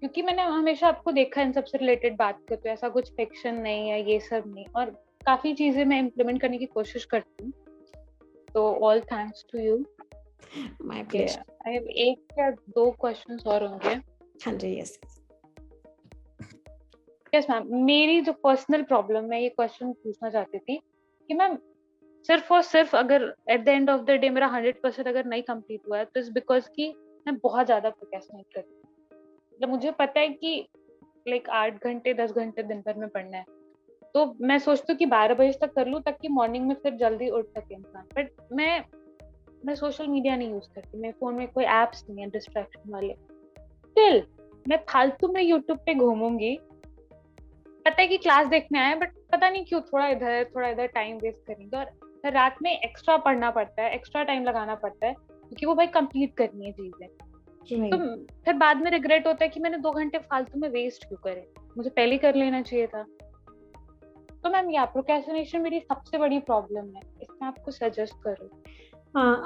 क्योंकि मैंने हमेशा आपको देखा इन सबसे रिलेटेड बात करते हुए, ऐसा कुछ फिक्शन नहीं है ये सब नहीं, और काफी चीजें मैं इम्प्लीमेंट करने की कोशिश करती हूँ। तो all thanks to you. My pleasure. I have एक या दो क्वेश्चंस और होंगे। हाँ जी, यस। यस मैम, मेरी जो पर्सनल प्रॉब्लम, मैं ये क्वेश्चन पूछना चाहती थी कि मैम सिर्फ और सिर्फ अगर at the end of the day मेरा 100% अगर नहीं कंप्लीट हुआ है, तो इट्स बिकॉज कि मैं बहुत ज्यादा प्रोक्रेस्टिनेट करती हूँ। मतलब मुझे पता है कि लाइक 8 घंटे 10 घंटे दिन भर में पढ़ना है, तो मैं सोचती हूँ कि 12 बजे तक कर लूँ ताकि मॉर्निंग में फिर जल्दी उठ सके इंसान। बट मैं सोशल मीडिया नहीं यूज करती, मेरे फोन में कोई एप्स नहीं है डिस्ट्रैक्शन वाले। स्टिल मैं फालतू में यूट्यूब पे घूमूंगी, पता है कि क्लास देखने आए, बट पता नहीं क्यों थोड़ा इधर टाइम वेस्ट करेंगे, और फिर रात में एक्स्ट्रा पढ़ना पड़ता है, एक्स्ट्रा टाइम लगाना पड़ता है, क्योंकि वो भाई कंप्लीट करनी है चीजें। तो फिर बाद में रिग्रेट होता है कि मैंने 2 घंटे फालतू में वेस्ट क्यों करे, मुझे पहले कर लेना चाहिए था। तो मैम या प्रोक्रेस्टिनेशन मेरी सबसे बड़ी प्रॉब्लम है, इसमें आपको सजेस्ट करो।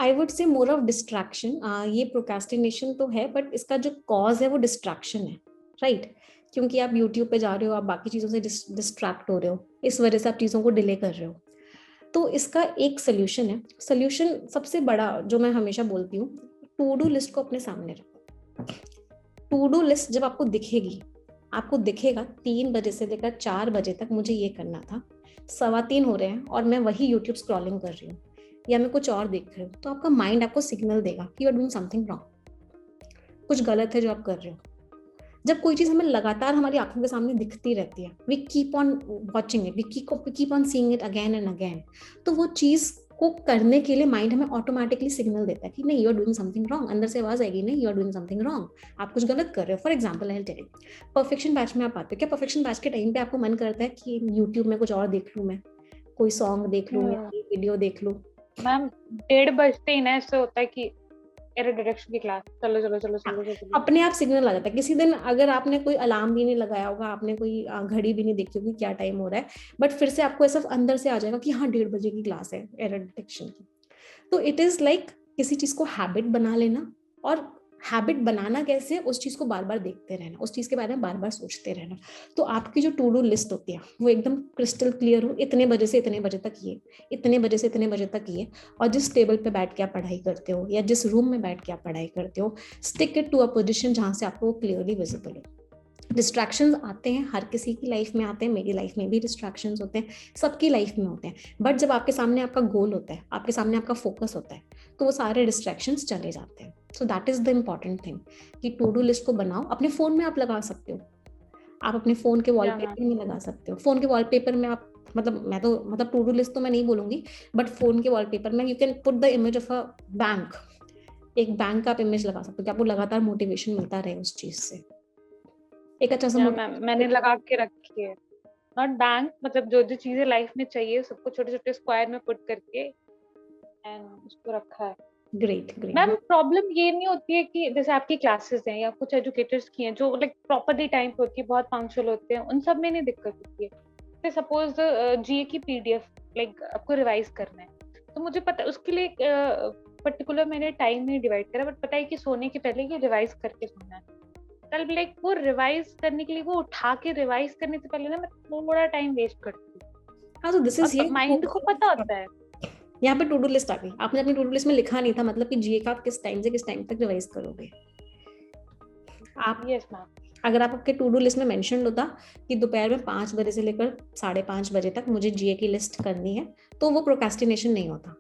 आई वुड से मोर ऑफ डिस्ट्रैक्शन। ये प्रोक्रेस्टिनेशन तो है, बट इसका जो कॉज है वो डिस्ट्रैक्शन है, राइट? क्योंकि आप यूट्यूब पे जा रहे हो, आप बाकी चीज़ों से डिस्ट्रैक्ट हो रहे हो, इस वजह से आप चीज़ों को डिले कर रहे हो। तो इसका एक सोल्यूशन है। सोल्यूशन सबसे बड़ा जो मैं हमेशा बोलती हूँ, टू डू लिस्ट को अपने सामने रखो। टू डू लिस्ट जब आपको दिखेगी, आपको दिखेगा 3 बजे से लेकर 4 बजे तक मुझे ये करना था, 3:15 हो रहे हैं और मैं वही यूट्यूब स्क्रॉलिंग कर रही हूँ या मैं कुछ और देख रही हूँ, तो आपका माइंड आपको सिग्नल देगा कि you are doing something wrong, कुछ गलत है जो आप कर रहे हो। जब कोई चीज हमें लगातार हमारी आंखों के सामने दिखती रहती है, we keep on watching it, we keep on seeing it again and again, तो वो चीज को करने के लिए माइंड हमें ऑटोमेटिकली सिग्नल देता है कि नहीं, you are doing something wrong. अंदर से आवाज आएगी, नहीं, you are doing something wrong, आप कुछ गलत कर रहे हो। For example I tell you, perfection batch में आप आते हो क्या? परफेक्शन बैच के टाइम पे आपको मन करता है कि यूट्यूब में कुछ और देख लूं, मैं कोई सॉन्ग देख लूं या वीडियो देख लूं? मैम 1:30 बजते ही ना ऐसे होता है कि एरर डिटेक्शन की क्लास, चलो चलो चलो चलो चलो। अपने आप सिग्नल आ जाता है। किसी दिन अगर आपने कोई अलार्म भी नहीं लगाया होगा, आपने कोई घड़ी भी नहीं देखी होगी क्या टाइम हो रहा है, बट फिर से आपको ऐसा अंदर से आ जाएगा कि हाँ 1:30 बजे की क्लास है एरर डिटेक्शन की। तो इट इज लाइक किसी चीज को हैबिट बना लेना, और हैबिट बनाना कैसे, उस चीज को बार बार देखते रहना, उस चीज के बारे में बार बार सोचते रहना। तो आपकी जो टू डू लिस्ट होती है वो एकदम क्रिस्टल क्लियर हो, इतने बजे से इतने बजे तक ये, इतने बजे से इतने बजे तक ये, और जिस टेबल पे बैठ के आप पढ़ाई करते हो या जिस रूम में बैठ के आप पढ़ाई करते हो, stick it to a position जहां से आपको क्लियरली विजिबल हो। डिस्ट्रैक्शंस आते हैं, हर किसी की लाइफ में आते हैं, मेरी लाइफ में भी डिस्ट्रैक्शंस होते हैं, सबकी लाइफ में होते हैं, बट जब आपके सामने आपका गोल होता है, आपके सामने आपका फोकस होता है, तो वो सारे डिस्ट्रैक्शंस चले जाते हैं। So that is the important thing कि टू डू लिस्ट को बनाओ। अपने फोन में आप लगा सकते हो, आप अपने फोन के वॉलपेपर में लगा सकते हो। फोन के वॉलपेपर में आप, मतलब मैं तो, मतलब टू डू लिस्ट तो मैं नहीं बोलूंगी, बट फोन के वॉलपेपर में you can put the image of a bank, एक बैंक का आप इमेज लगा सकते हो कि आपको लगातार मोटिवेशन मिलता रहे उस चीज से। एक अच्छा सा मैम मैंने लगा के रखी है, नॉट बैंक, मतलब जो जो चीजें लाइफ में चाहिए सबको छोटे छोटे स्क्वायर में पुट करके एंड उसको रखा है। Great great. मैम प्रॉब्लम ये नहीं होती है कि जैसे आपकी क्लासेस हैं या कुछ एजुकेटर्स की हैं जो लाइक प्रॉपरली टाइम पे होती है, बहुत पंक्चुअल होते हैं, उन सब में नहीं दिक्कत होती है। जैसे सपोज जीए की पीडीएफ लाइक आपको रिवाइज करना है, तो मुझे पता है उसके लिए पर्टिकुलर मैंने टाइम नहीं डिवाइड करा, बट पता है कि सोने के पहले ये रिवाइज करके सोना है। कल लाइक वो रिवाइज करने के लिए वो उठा के रिवाइज करने से पहले ना मैं थोड़ा टाइम वेस्ट करती हूँ। हाँ, तो दिस इज और माइंड को पता होता है यहाँ पे टू डू लिस्ट आ गई, आपने अपनी टू डू लिस्ट में लिखा नहीं था मतलब कि जीए का आप किस टाइम से किस टाइम तक रिवाइज करोगे। आप यस मैम। अगर आप आपके टू डू लिस्ट में मेंशन होता कि दोपहर में 5 बजे से लेकर 5:30 बजे तक मुझे जीए की लिस्ट करनी है, तो वो प्रोक्रेस्टिनेशन नहीं होता,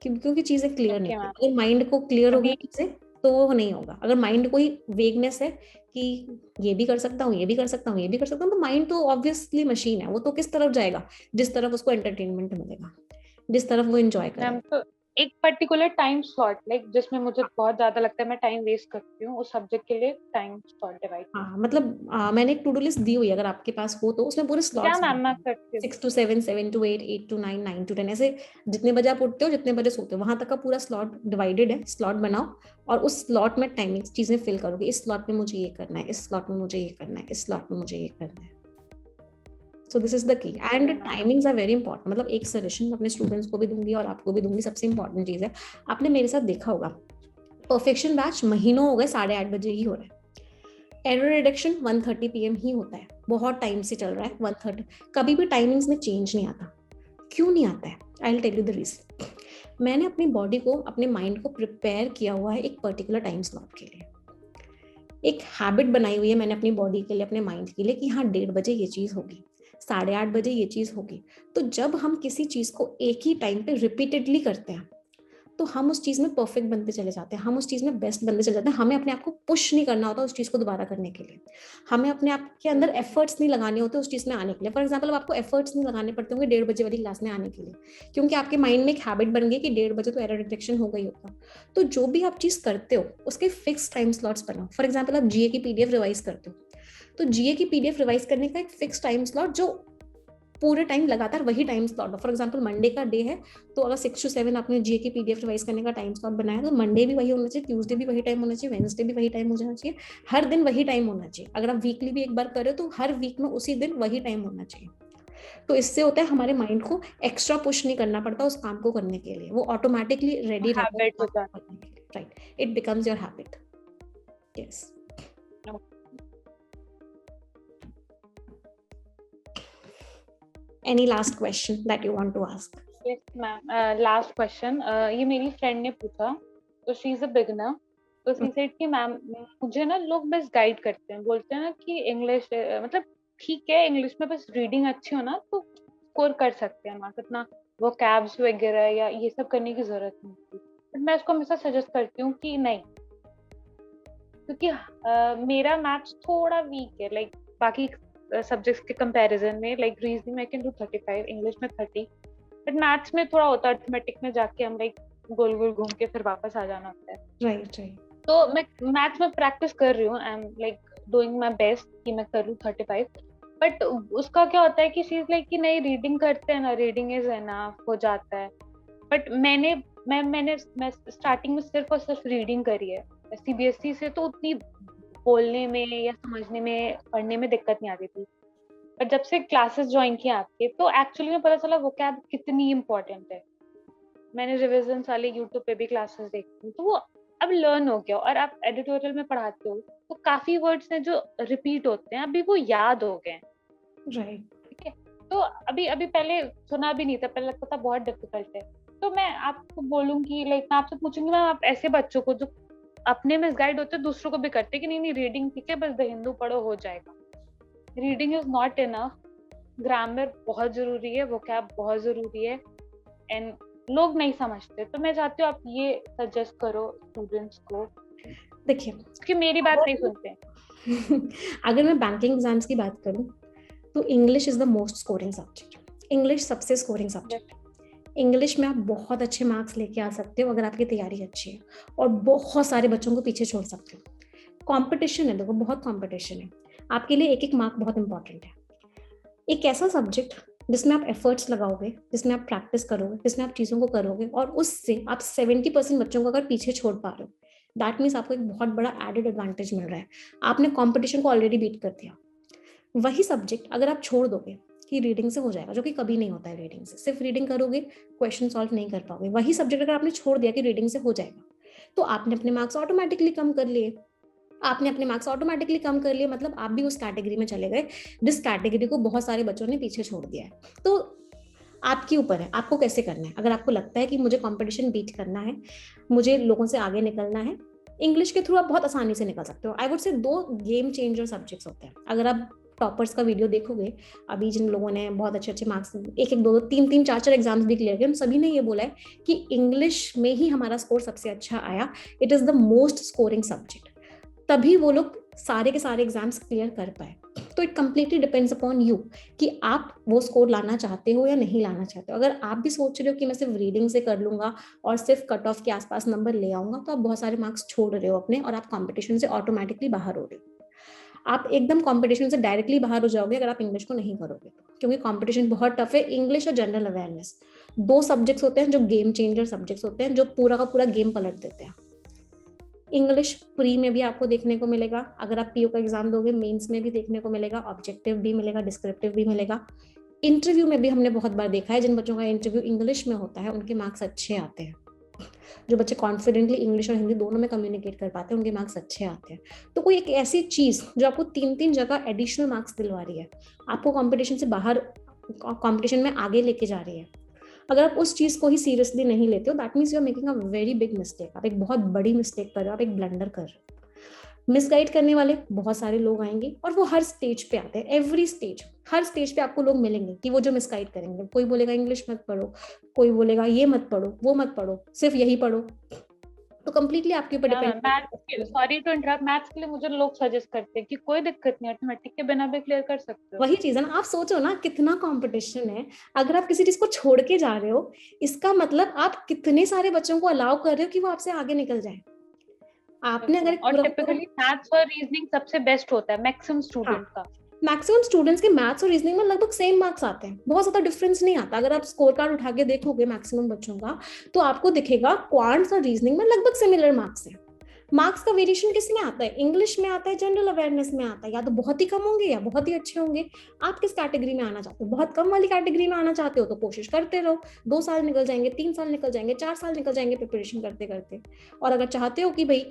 क्योंकि चीजें क्लियर नहीं ओके थी। मैम। अगर माइंड को क्लियर होगी अभी चीजें तो वो नहीं होगा। अगर माइंड कोई वेगनेस है कि ये भी कर सकता हूँ, ये भी कर सकता हूँ, ये भी कर सकता हूँ, तो माइंड तो ऑब्वियसली मशीन है, वो तो किस तरफ जाएगा, जिस तरफ उसको एंटरटेनमेंट मिलेगा, जिस तरफ वो एंजॉय मैम करेगा। तो एक पर्टिकुलर टाइम स्लॉट लाइक जिसमें मुझे बहुत ज्यादा लगता है मैं टाइम वेस्ट करती हूँ उस सब्जेक्ट के लिए टाइम स्लॉट डिवाइड कीजिए। हाँ मतलब मैंने एक टू डू लिस्ट दी हुई है, अगर आपके पास हो तो उसमें पूरे क्या स्लॉट्स मैम मैं बनाए हैं, करती हूँ। 6 to 7, 7 to 8, 8 to 9, 9 to 10, ऐसे जितने बजे आप उठते हो जितने बजे सोते हो वहां तक का पूरा स्लॉट डिवाइडेड है। स्लॉट बनाओ और उस स्लॉट में टाइमिंग चीजें फिल करोगे, इस स्लॉट में मुझे ये करना है, इस स्लॉट में मुझे ये करना है, इस स्लॉट में मुझे ये करना है। So this is the key and okay ma'am. Timings are very important. मतलब एक सजेशन मैं अपने स्टूडेंट्स को भी दूंगी और आपको भी दूंगी, सबसे इंपॉर्टेंट चीज है, आपने मेरे साथ देखा होगा परफेक्शन बैच महीनों हो गए 8:30 बजे ही हो रहा है, एरर रिडक्शन 1:30 PM ही होता है, बहुत टाइम से चल रहा है 1:30, कभी भी टाइमिंग्स में चेंज नहीं आता। क्यों नहीं आता है? I will tell you the reason. मैंने अपनी बॉडी को, अपने माइंड को प्रिपेयर किया हुआ है एक पर्टिकुलर टाइम स्लॉट के लिए, एक हैबिट बनाई हुई है मैंने अपनी बॉडी के लिए, अपने माइंड के लिए कि हाँ 1:30 बजे ये चीज होगी, 8:30 बजे ये चीज होगी। तो जब हम किसी चीज को एक ही टाइम पे रिपीटेडली करते हैं तो हम उस चीज में परफेक्ट बनते चले जाते हैं, हम उस चीज में बेस्ट बनते चले जाते हैं। हमें अपने आप को पुश नहीं करना होता उस चीज को दोबारा करने के लिए, हमें अपने आप के अंदर एफर्ट्स नहीं लगाने होते उस चीज में आने के लिए। फॉर एग्जाम्पल, आपको एफर्ट्स नहीं लगाने पड़ते होंगे 1:30 बजे वाली क्लास में आने के लिए, क्योंकि आपके माइंड में एक हैबिट बन गई कि 1:30 बजे तो एरर डिटेक्शन हो गई होगा। तो जो भी आप चीज करते हो उसके फिक्स टाइम स्लॉट्स बनाओ। फॉर एग्जाम्पल, आप जीए की पीडीएफ रिवाइज करते हो तो जीए की पीडीएफ रिवाइज करने का एक फिक्स टाइम स्लॉट जो पूरे टाइम लगातार वही time slot. For example, Monday का डे है तो अगर 6 to 7 आपने जीए की पीडीएफ रिवाइज करने का टाइम स्लॉट बनाया तो मंडे भी वही होना चाहिए, ट्यूसडे भी वही टाइम होना चाहिए, वेडनेसडे भी वही टाइम हो जाना चाहिए, हर दिन वही टाइम होना चाहिए। अगर आप वीकली भी एक बार कर रहे हो तो हर वीक में उसी दिन वही टाइम होना चाहिए। तो इससे होता है हमारे माइंड को एक्स्ट्रा पुश नहीं करना पड़ता उस काम को करने के लिए, वो ऑटोमेटिकली रेडी रहता है हैबिट हो जाता करने के लिए। Right, it becomes your habit. Yes. है। Any last question that you want to ask? Yes ma'am. Last question ये मेरी फ्रेंड ने पूछा, तो शी इज अ बिगिनर, तो शी सेड कि मैम मुझे ना लोग बस गाइड करते हैं, बोलते हैं ना कि इंग्लिश मतलब ठीक है इंग्लिश में बस रीडिंग अच्छी हो ना तो स्कोर कर सकते हैं मार्क्स, इतना वो कैब्स वगैरह या ये सब करने की जरूरत नहीं होती। बट मैं उसको हमेशा सजेस्ट करती हूँ कि नहीं, क्योंकि मेरा मैथ्स थोड़ा वीक है लाइक बाकी सब्जेक्ट्स के कंपैरिजन में। लाइक रीजनिंग में कैन डू 35, इंग्लिश में 30, बट मैथ्स में थोड़ा होता है, अर्थमेटिक में जाके हम लाइक गोल गोल घूम के फिर वापस आ जाना होता है। Right right. तो मैं मैथ्स में प्रैक्टिस कर रही हूँ, I am like doing my best कि मैं कर लूँ 35। बट उसका क्या होता है कि चीज लाइक कि नहीं रीडिंग करते हैं ना, रीडिंग इज एनफ हो जाता है। बट मैंने स्टार्टिंग में सिर्फ और सिर्फ रीडिंग करी है सीबीएसई से, तो उतनी बोलने में या समझने में पढ़ने में दिक्कत नहीं आती थी। पर जब से क्लासेस ज्वाइन किया आपके तो एक्चुअली में पता चला वोकैब कितनी इम्पोर्टेंट है। मैंने रिविजन वाले यूट्यूब पे भी क्लासेस देखी तो वो अब लर्न हो गया, और आप एडिटोरियल में पढ़ाते हो तो काफी वर्ड्स हैं जो रिपीट होते हैं, अभी वो याद हो गए। राइट। ठीक है, तो अभी अभी पहले सुना भी नहीं था, पहले लगता था बहुत डिफिकल्ट है। तो मैं आपको बोलूंगी लाइक मैं आपसे पूछूंगी मैम, आप ऐसे बच्चों को जो अपने में गाइड होते हैं दूसरों को भी करते कि नहीं रीडिंग ठीक है बस द हिंदू पढ़ो हो जाएगा, reading is not enough, grammar बहुत जरूरी है, वोकैब बहुत जरूरी है, एंड लोग नहीं समझते। तो मैं चाहती हूँ आप ये सजेस्ट करो स्टूडेंट्स को, देखिए, क्योंकि मेरी बात नहीं सुनते हैं। अगर मैं बैंकिंग एग्जाम्स की बात करूं तो English is the most scoring subject. English सबसे स्कोरिंग सब्जेक्ट है। इंग्लिश में आप बहुत अच्छे मार्क्स लेके आ सकते हो अगर आपकी तैयारी अच्छी है, और बहुत सारे बच्चों को पीछे छोड़ सकते हो। कंपटीशन है, देखो बहुत कंपटीशन है, आपके लिए एक एक मार्क बहुत इंपॉर्टेंट है। एक ऐसा सब्जेक्ट जिसमें आप एफर्ट्स लगाओगे, जिसमें आप प्रैक्टिस करोगे, जिसमें आप चीज़ों को करोगे और उससे आप 70% बच्चों को अगर पीछे छोड़ पा रहे हो, दैट मीन्स आपको एक बहुत बड़ा एडेड एडवांटेज मिल रहा है, आपने कंपटीशन को ऑलरेडी बीट कर दिया। वही सब्जेक्ट अगर आप छोड़ दोगे कि रीडिंग से हो जाएगा, जो कि कभी नहीं होता है, रीडिंग से सिर्फ रीडिंग करोगे क्वेश्चन सॉल्व नहीं कर पाओगे। वही सब्जेक्ट अगर आपने छोड़ दिया कि रीडिंग से हो जाएगा, तो आपने अपने मार्क्स ऑटोमेटिकली कम कर लिए। आपने अपने मार्क्स ऑटोमेटिकली कम कर लिए, मतलब आप भी उस कैटेगरी में चले गए जिस कैटेगरी को बहुत सारे बच्चों ने पीछे छोड़ दिया है। तो आपके ऊपर है आपको कैसे करना है। अगर आपको लगता है कि मुझे कंपटीशन बीट करना है, मुझे लोगों से आगे निकलना है, इंग्लिश के थ्रू आप बहुत आसानी से निकल सकते हो। आई वुड से 2 गेम चेंजर सब्जेक्ट्स होते हैं। अगर आप टॉपर्स का वीडियो देखोगे, अभी जिन लोगों ने बहुत अच्छे अच्छे मार्क्स, एक एक दो दो तीन तीन चार चार एग्जाम्स भी क्लियर किए, उन सभी ने ये बोला है कि इंग्लिश में ही हमारा स्कोर सबसे अच्छा आया, it is the most scoring subject, तभी वो लोग सारे के सारे एग्जाम्स क्लियर कर पाए। तो it completely depends upon you कि आप वो स्कोर लाना चाहते हो या नहीं लाना चाहते हो। अगर आप भी सोच रहे हो कि मैं सिर्फ रीडिंग से कर लूंगा और सिर्फ कट ऑफ के आसपास नंबर ले आऊंगा, तो आप बहुत सारे मार्क्स छोड़ रहे हो अपने, और आप कंपटीशन से ऑटोमेटिकली बाहर हो रहे हो। आप एकदम कंपटीशन से डायरेक्टली बाहर हो जाओगे अगर आप इंग्लिश को नहीं करोगे, क्योंकि कंपटीशन बहुत टफ है। इंग्लिश और जनरल अवेयरनेस 2 सब्जेक्ट्स होते हैं जो गेम चेंजर सब्जेक्ट्स होते हैं, जो पूरा का पूरा गेम पलट देते हैं। इंग्लिश प्री में भी आपको देखने को मिलेगा, अगर आप पीओ का एग्जाम दोगे मेंस में भी देखने को मिलेगा, ऑब्जेक्टिव भी मिलेगा, डिस्क्रिप्टिव भी मिलेगा। इंटरव्यू में भी हमने बहुत बार देखा है, जिन बच्चों का इंटरव्यू इंग्लिश में होता है उनके मार्क्स अच्छे आते हैं। जो बच्चे कॉन्फिडेंटली इंग्लिश और हिंदी दोनों में कम्युनिकेट कर पाते हैं उनके मार्क्स अच्छे आते हैं। तो कोई एक ऐसी चीज जो आपको 3-3 जगह एडिशनल मार्क्स दिलवा रही है, आपको कंपटीशन से बाहर, कंपटीशन में आगे लेके जा रही है, अगर आप उस चीज को ही सीरियसली नहीं लेते हो, that means you are making a very big mistake. आप एक बहुत बड़ी मिस्टेक कर रहे हो, आप एक ब्लंडर कर रहे हो। मिसगाइड करने वाले बहुत सारे लोग आएंगे, और वो हर स्टेज पे आते हैं, एवरी स्टेज, हर स्टेज पे आपको लोग मिलेंगे कि वो जो मिसगाइड करेंगे। कोई बोलेगा इंग्लिश मत पढ़ो, कोई बोलेगा ये मत पढ़ो, वो मत पढ़ो, सिर्फ यही पढ़ो। तो कंप्लीटली आपके ऊपर depend maths, sorry to interrupt, maths के लिए मुझे लोग सजेस्ट करते हैं कि कोई दिक्कत नहीं, अर्थमेटिक के बिना भी क्लियर कर सकते हो। वही चीज है ना, आप सोचो ना कितना कंपटीशन है। अगर आप किसी चीज को छोड़ के जा रहे हो, इसका मतलब आप कितने सारे बच्चों को अलाउ कर रहे हो कि वो आपसे आगे निकल जाए। आपने अगर और पूरा टिपिकली मैथ्स और रीजनिंग सबसे बेस्ट होता है मैक्सिमम स्टूडेंट का। मैक्सिमम स्टूडेंट्स के मैथ्स और रीजनिंग में लगभग सेम मार्क्स आते हैं, बहुत ज्यादा डिफरेंस नहीं आता। अगर आप स्कोर कार्ड उठा के देखोगे मैक्सिमम बच्चों का, तो आपको दिखेगा क्वांट्स और रीजनिंग में लगभग सिमिलर मार्क्स हैं। मार्क्स का वेरिएशन किस में आता है? इंग्लिश में आता है, जनरल अवेयरनेस में आता है। या तो बहुत ही कम होंगे या बहुत ही अच्छे होंगे। आप किस कैटेगरी में आना चाहते हो? बहुत कम वाली कैटेगरी में आना चाहते हो तो कोशिश करते रहो, 2 साल निकल जाएंगे, 3 साल निकल जाएंगे, 4 साल निकल जाएंगे प्रिपरेशन करते करते। और अगर चाहते हो कि भाई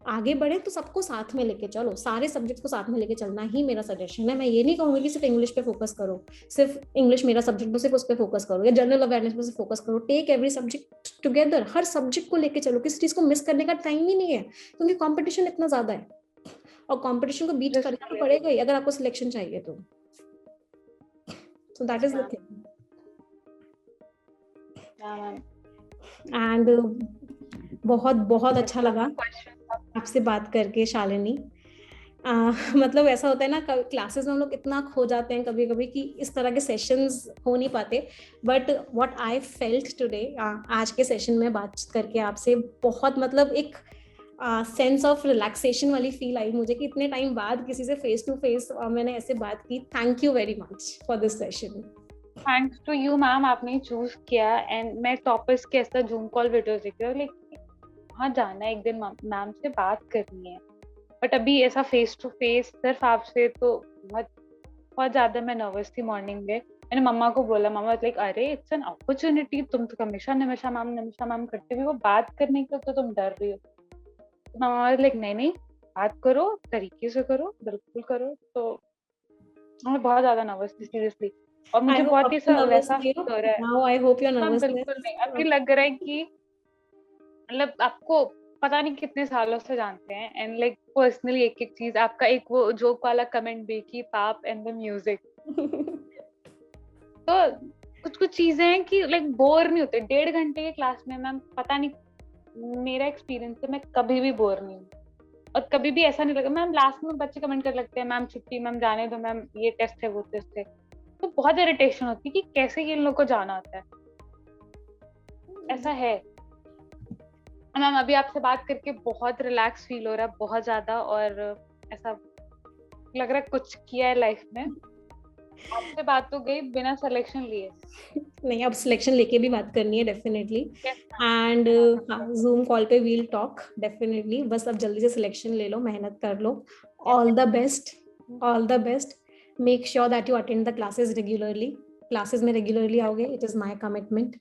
आगे बढ़े, तो सबको साथ में लेके चलो, सारे सब्जेक्ट्स को साथ में लेके चलना ही मेरा सजेशन है। मैं ये नहीं कहूंगी कि सिर्फ इंग्लिश पे फोकस करो, सिर्फ इंग्लिश मेरा सब्जेक्ट तो सिर्फ उस पर फोकस करो, या जनरल अवेयरनेस पे फोकस करो। टेक एवरी सब्जेक्ट टुगेदर, हर सब्जेक्ट को लेके चलो, किसी चीज को मिस करने का टाइम ही नहीं है, क्योंकि कंपटीशन इतना ज्यादा है। और कंपटीशन को बीट करना तो पड़ेगा ही अगर आपको सिलेक्शन चाहिए तो। So that is the thing. And बहुत बहुत अच्छा लगा आपसे बात करके शालिनी। मतलब ऐसा होता है ना क्लासेस में हम लोग इतना खो जाते हैं कभी कभी कि इस तरह के सेशंस हो नहीं पाते। But what I felt today, आज के सेशन में बात करके आपसे, बहुत मतलब एक सेंस ऑफ रिलैक्सेशन वाली फील आई मुझे कि इतने टाइम बाद किसी से फेस टू फेस मैंने ऐसे बात की। Thank you very much for this session. Thanks to you ma'am, आपने चूज किया। एंड मैं टॉपर्स के ऐसा जूम कॉल वीडियोस देख रही हूँ, लेकिन वहाँ जाना है, एक दिन मैम से बात करनी है। बट अभी ऐसा फेस टू फेस सिर्फ आपसे तो बहुत ज्यादा मैं नर्वस थी। मॉर्निंग में मैंने मम्मा को बोला, मम्मा लाइक अरे इट्स एन अपॉर्चुनिटी, तुम तो हमेशा निमिषा मैम करते हुए वो बात करने को तो तुम डर रही हो। तो मम्मा लाइक नहीं नहीं, बात करो, तरीके से करो, बिल्कुल करो। तो मैं बहुत ज्यादा नर्वस थी सीरियसली, और मुझे बहुत ही वैसा फील हो रहा है। Now I hope your हाँ nervousness बिल्कुल नहीं, अभी लग रहा है कि मतलब आपको पता नहीं कितने सालों से जानते हैं, एंड लाइक पर्सनली एक एक चीज आपका, एक वो जोक वाला कमेंट भी कि पाप एंड द म्यूजिक। तो कुछ कुछ चीजें हैं कि लाइक बोर नहीं होते 1.5 घंटे के क्लास में। मैम पता नहीं, मेरा एक्सपीरियंस है, मैं कभी भी बोर नहीं हूँ, और कभी भी ऐसा नहीं लगा। मैम लास्ट में बच्चे कमेंट कर लगते हैं मैम छुट्टी, मैम जाने दो, मैम ये टेस्ट है वो टेस्ट है। तो बहुत इरिटेशन होती है कि कैसे इन लोगों को जाना होता है, ऐसा है। मैम अभी आपसे बात करके बहुत रिलैक्स फील हो रहा है, बहुत ज्यादा, और ऐसा लग रहा है कुछ किया है लाइफ में। आपसे बात तो गई बिना सिलेक्शन लिए। नहीं, अब सिलेक्शन लेके भी बात करनी है डेफिनेटली। एंड जूम कॉल पे वील टॉक डेफिनेटली। बस अब जल्दी से सिलेक्शन ले लो, मेहनत कर लो। All the best, all the best. Make sure that you attend the classes regularly. Classes में रेगुलरली आओगे, इट इज माई कमिटमेंट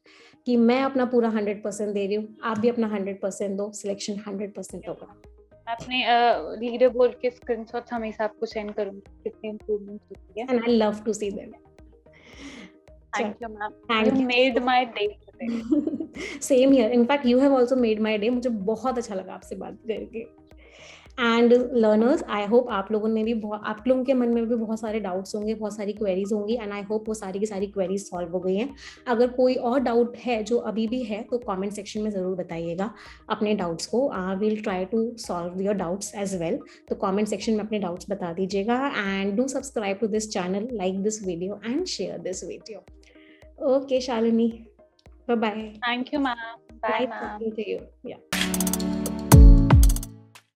कि मैं अपना पूरा 100% दे रही हूँ, आप भी अपना 100% दो, सिलेक्शन 100% होगा। अपने लीडर बोर्ड के स्क्रीनशॉट्स हमेशा आपको सेंड करूंगी, कितनी इंप्रूवमेंट होती है। And I love to see them. Thank you, ma'am. You thank made you. my day today. Same here, in fact you have also made my day. मुझे बहुत अच्छा लगा आपसे बात करके। एंड लर्नर्स, आई होप आप लोगों ने भी आप लोगों के मन में भी बहुत सारे डाउट्स होंगे, बहुत सारी क्वेरीज होंगी, एंड आई होप वो सारी की सारी क्वेरीज सॉल्व हो गई हैं। अगर कोई और डाउट है जो अभी भी है तो कमेंट सेक्शन में जरूर बताइएगा अपने डाउट्स को। I will try to solve your doubts as well. तो कमेंट सेक्शन में अपने डाउट्स बता दीजिएगा, and do subscribe to this channel, like this video and share this video. Okay Shalini, bye bye, Thank you, ma'am. Bye, nice ma'am. talking to you, yeah।